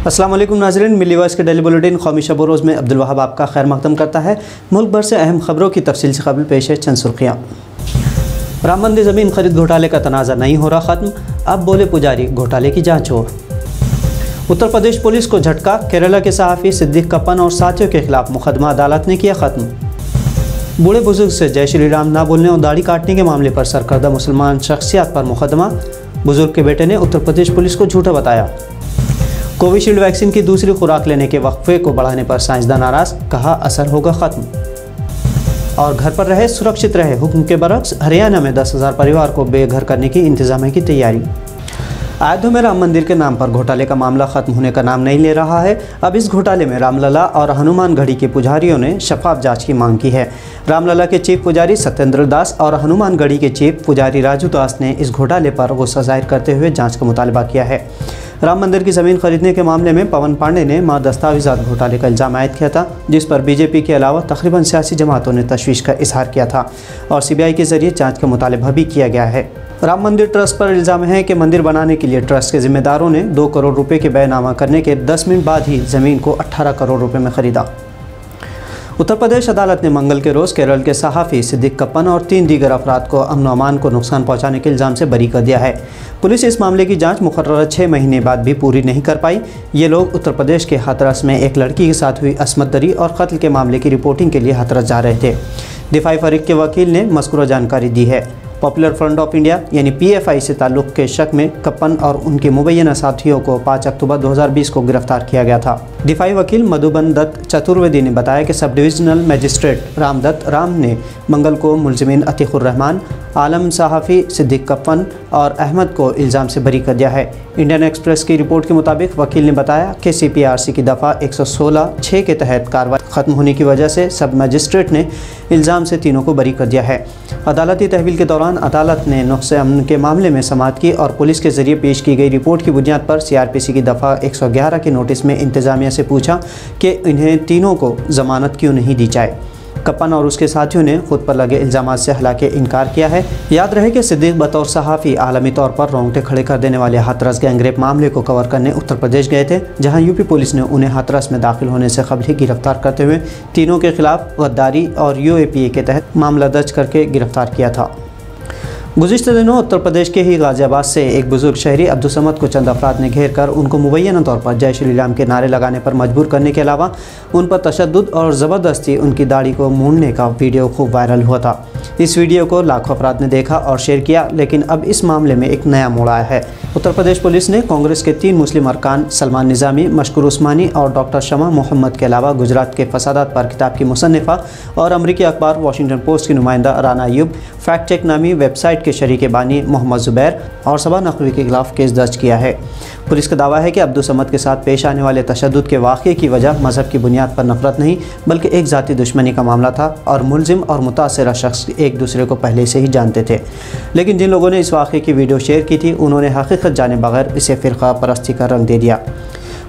अस्सलाम वालेकुम नाज़रीन, मिली वॉइस के डेली बुलेटिन कौमी शब रोज़ में अब्दुल वहाब आपका खैर मक़दम करता है। मुल्क भर से अहम खबरों की तफसील से कबल पेश है चंद सुर्खियाँ। राम मंदिर ज़मीन खरीद घोटाले का तनाज़ा नहीं हो रहा ख़त्म, अब बोले पुजारी घोटाले की जाँच हो। उत्तर प्रदेश पुलिस को झटका, केरला के सहाफ़ी सिद्दीक कप्पन और साथियों के खिलाफ मुकदमा अदालत ने किया ख़त्म। बूढ़े बुजुर्ग से जय श्री राम ना बोलने और दाढ़ी काटने के मामले पर सरकर्दा मुसलमान शख्सियत पर मुकदमा, बुजुर्ग के बेटे ने उत्तर प्रदेश पुलिस को झूठा बताया। कोविशील्ड वैक्सीन की दूसरी खुराक लेने के वक्फे को बढ़ाने पर साइंसदान नाराज़, कहा असर होगा ख़त्म। और घर पर रहे सुरक्षित रहे हुक्म के बरक्स, हरियाणा में 10,000 परिवार को बेघर करने की इंतजामिया की तैयारी। अयोध्या में राम मंदिर के नाम पर घोटाले का मामला खत्म होने का नाम नहीं ले रहा है। अब इस घोटाले में रामलला और हनुमान गढ़ी के पुजारियों ने शफाफ जांच की मांग की है। रामलला के चीफ पुजारी सत्येंद्र दास और हनुमान गढ़ी के चीफ पुजारी राजू दास ने इस घोटाले पर गुस्सा जाहिर करते हुए जांच का मुतालबा किया है। राम मंदिर की ज़मीन खरीदने के मामले में पवन पांडे ने मां दस्तावेज़ात घोटाले का इल्ज़ाम आयद किया था, जिस पर बीजेपी के अलावा तकरीबन सियासी जमातों ने तशवीश का इजहार किया था और सीबीआई के जरिए जांच का मुतालबा भी किया गया है। राम मंदिर ट्रस्ट पर इल्ज़ाम है कि मंदिर बनाने के लिए ट्रस्ट के जिम्मेदारों ने 2 करोड़ रुपए के बैनामा करने के 10 मिनट बाद ही ज़मीन को 18 करोड़ रुपए में ख़रीदा। उत्तर प्रदेश अदालत ने मंगल के रोज़ केरल के सहाफ़ी सिद्दीक कप्पन और 3 दीगर अफराद को अमन अमान को नुकसान पहुंचाने के इल्ज़ाम से बरी कर दिया है। पुलिस इस मामले की जांच मुकर्रर 6 महीने बाद भी पूरी नहीं कर पाई। ये लोग उत्तर प्रदेश के हाथरस में एक लड़की के साथ हुई असमत दरी और कत्ल के मामले की रिपोर्टिंग के लिए हाथरस जा रहे थे। दिफाई फरीक के वकील ने मज़कूरा जानकारी दी है। पॉपुलर फ्रंट ऑफ इंडिया यानी PFI से ताल्लुक़ के शक में कप्पन और उनके मुबैना साथियों को 5 अक्टूबर 2020 को गिरफ्तार किया गया था। दिफाई वकील मधुबन दत्त चतुर्वेदी ने बताया कि sub divisional magistrate Ramdatt Ram ने मंगल को मुलजिमीन अतीकुर रहमान, आलम सहाफ़ी, सिद्दीक कप्पन और अहमद को इल्ज़ाम से बरी कर दिया है। इंडियन एक्सप्रेस की रिपोर्ट के मुताबिक वकील ने बताया कि CPRC की दफ़ा 116(6) के तहत कार्रवाई ख़त्म होने की वजह से सब मजिस्ट्रेट ने इल्ज़ाम से तीनों को बरी कर दिया है। अदालती तहवील के दौरान अदालत ने नुक्स अमन के मामले में समाअत की और पुलिस के ज़रिए पेश की गई रिपोर्ट की बुनियाद पर CRPC की दफ़ा 111 के नोटिस में इंतज़ामिया से पूछा कि इन्हें तीनों को ज़मानत क्यों नहीं दी जाए। कप्पन और उसके साथियों ने खुद पर लगे इल्ज़ामात से हालांकि इनकार किया है। याद रहे कि सिद्दीक बतौर सहाफ़ी आलमी तौर पर रोंगटे खड़े कर देने वाले हाथरस गैंगरेप मामले को कवर करने उत्तर प्रदेश गए थे, जहां यूपी पुलिस ने उन्हें हाथरस में दाखिल होने से कबल ही गिरफ्तार करते हुए तीनों के खिलाफ गद्दारी और UAPA के तहत मामला दर्ज करके गिरफ्तार किया था। गुज़िश्ता दिनों उत्तर प्रदेश के ही गाज़ियाबाद से एक बुजुर्ग शहरी अब्दुल समद को चंद अफराद ने घेर कर उनको मुबैना तौर पर जय श्री राम के नारे लगाने पर मजबूर करने के अलावा उन पर तशद्दुद और ज़बरदस्ती उनकी दाढ़ी को मूंढने का वीडियो खूब वायरल हुआ था। इस वीडियो को लाखों अफराद ने देखा और शेयर किया, लेकिन अब इस मामले में एक नया मोड़ आया है। उत्तर प्रदेश पुलिस ने कांग्रेस के 3 मुस्लिम अरकान सलमान निज़ामी, मशकूर उस्मानी और डॉक्टर शमा मोहम्मद के अलावा गुजरात के फसादात पर किताब की मुसन्निफ़ा और अमरीकी अखबार वॉशिंगटन पोस्ट की नुमाइंदा राना अयूब, फैक्ट चेक नामी वेबसाइट के शरीक बानी मोहम्मद ज़ुबैर और सबा नकवी के खिलाफ केस दर्ज किया है। पुलिस का दावा है कि अब्दुल समद के साथ पेश आने वाले तशद्दुद के वाक़े की वजह मज़हब की बुनियाद पर नफरत नहीं बल्कि एक ज़ाती दुश्मनी का मामला था और मुलजिम और मुतासिरा शख्स एक दूसरे को पहले से ही जानते थे। लेकिन जिन लोगों ने इस वाक़े की वीडियो शेयर की थी उन्होंने हकीकत जाने बगैर इसे फ़िरक़ा परस्ती का रंग दे दिया।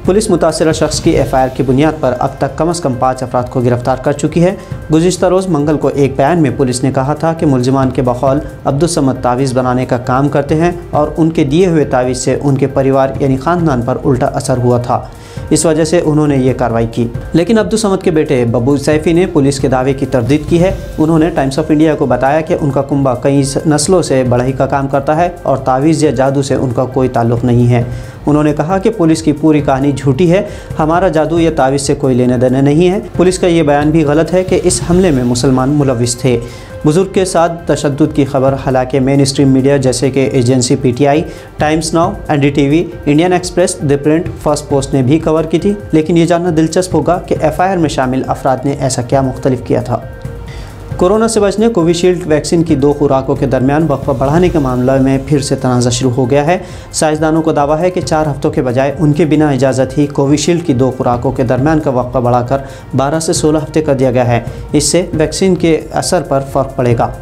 पुलिस मुतासिरा शख्स की FIR की बुनियाद पर अब तक कम से कम 5 अफराद को गिरफ्तार कर चुकी है। गुज़िश्ता रोज़ मंगल को एक बयान में पुलिस ने कहा था कि मुलजिमान के बकौल अब्दुल समद तावीज़ बनाने का काम करते हैं और उनके दिए हुए तावीज़ से उनके परिवार यानी ख़ानदान पर उल्टा असर हुआ था, इस वजह से उन्होंने ये कार्रवाई की। लेकिन अब्दुल समद के बेटे बब्बू सैफ़ी ने पुलिस के दावे की तरदीद की है। उन्होंने टाइम्स ऑफ इंडिया को बताया कि उनका कुंबा कई नस्लों से बढ़ई का काम करता है और तावीज़ या जादू से उनका कोई ताल्लुक़ नहीं है। उन्होंने कहा कि पुलिस की पूरी कहानी झूठी है, हमारा जादू या तावीज़ से कोई लेने देने नहीं है। पुलिस का ये बयान भी गलत है कि इस हमले में मुसलमान मुलविस थे। बुजुर्ग के साथ तशद्दुद की खबर हालांकि मेन स्ट्रीम मीडिया जैसे कि agency PTI, times now, NDTV, Indian express, the print, first post ने भी कवर की थी। लेकिन ये जानना दिलचस्प होगा कि FIR में शामिल अफराद ने ऐसा क्या मुख्तलिफ किया था। कोरोना से बचने कोविशील्ड वैक्सीन की 2 खुराकों के दरमियान वक्फा बढ़ाने के मामले में फिर से तनाज़ा शुरू हो गया है। साइंसदानों का दावा है कि 4 हफ्तों के बजाय उनके बिना इजाज़त ही कोविशील्ड की 2 खुराकों के दरमियान का वक्फा बढ़ाकर 12 से 16 हफ्ते कर दिया गया है। इससे वैक्सीन के असर पर फ़र्क पड़ेगा।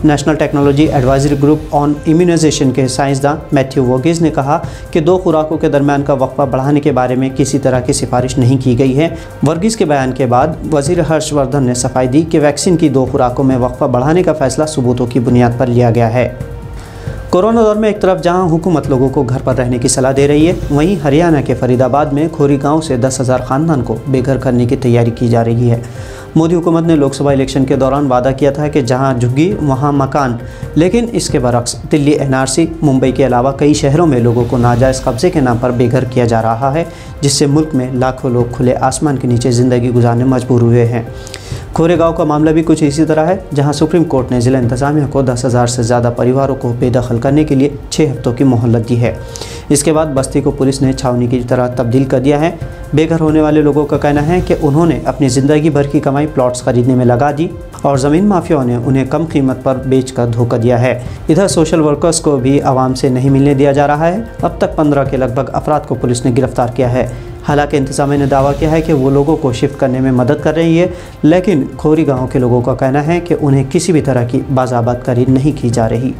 National technology advisory group on immunization के साइंसदान मैथ्यू वोगिस ने कहा कि 2 खुराकों के दरमियान का वक्फा बढ़ाने के बारे में किसी तरह की सिफारिश नहीं की गई है। वर्गीस के बयान के बाद वज़ीर हर्षवर्धन ने सफाई दी कि वैक्सीन की 2 खुराकों में वक्फा बढ़ाने का फैसला सबूतों की बुनियाद पर लिया गया है। कोरोना दौर में एक तरफ जहां हुकूमत लोगों को घर पर रहने की सलाह दे रही है, वहीं हरियाणा के फरीदाबाद में खोरी गांव से 10,000 खानदान को बेघर करने की तैयारी की जा रही है। मोदी हुकूमत ने लोकसभा इलेक्शन के दौरान वादा किया था कि जहां झुग्गी वहां मकान, लेकिन इसके बरक्स दिल्ली NRC, मुंबई के अलावा कई शहरों में लोगों को नाजायज़ कब्जे के नाम पर बेघर किया जा रहा है, जिससे मुल्क में लाखों लोग खुले आसमान के नीचे ज़िंदगी गुजारने मजबूर हुए हैं। खोरेगांव का मामला भी कुछ इसी तरह है, जहां सुप्रीम कोर्ट ने ज़िला इंतज़ामिया को 10,000 से ज़्यादा परिवारों को बेदखल करने के लिए 6 हफ्तों की मोहलत दी है। इसके बाद बस्ती को पुलिस ने छावनी की तरह तब्दील कर दिया है। बेघर होने वाले लोगों का कहना है कि उन्होंने अपनी ज़िंदगी भर की कमाई प्लॉट्स खरीदने में लगा दी और ज़मीन माफियाओं ने उन्हें कम कीमत पर बेचकर धोखा दिया है। इधर सोशल वर्कर्स को भी आवाम से नहीं मिलने दिया जा रहा है। अब तक 15 के लगभग अफराद को पुलिस ने गिरफ्तार किया है। हालांकि इंतज़ामिया ने दावा किया है कि वो लोगों को शिफ्ट करने में मदद कर रही है, लेकिन खोरी गाँव के लोगों का कहना है कि उन्हें किसी भी तरह की बाज़ाबतकारी नहीं की जा रही।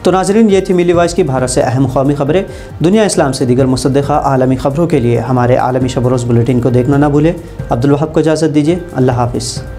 तो नाज़रीन, ये थी मिली वॉइस की भारत से अहम कौमी खबरें। दुनिया इस्लाम से दीगर मुसद्दिक़ा आलमी ख़बरों के लिए हमारे आलमी शब रोज़ बुलेटिन को देखना ना भूलें। अब्दुल वहाब को इजाज़त दीजिए। अल्लाह हाफ़िज़।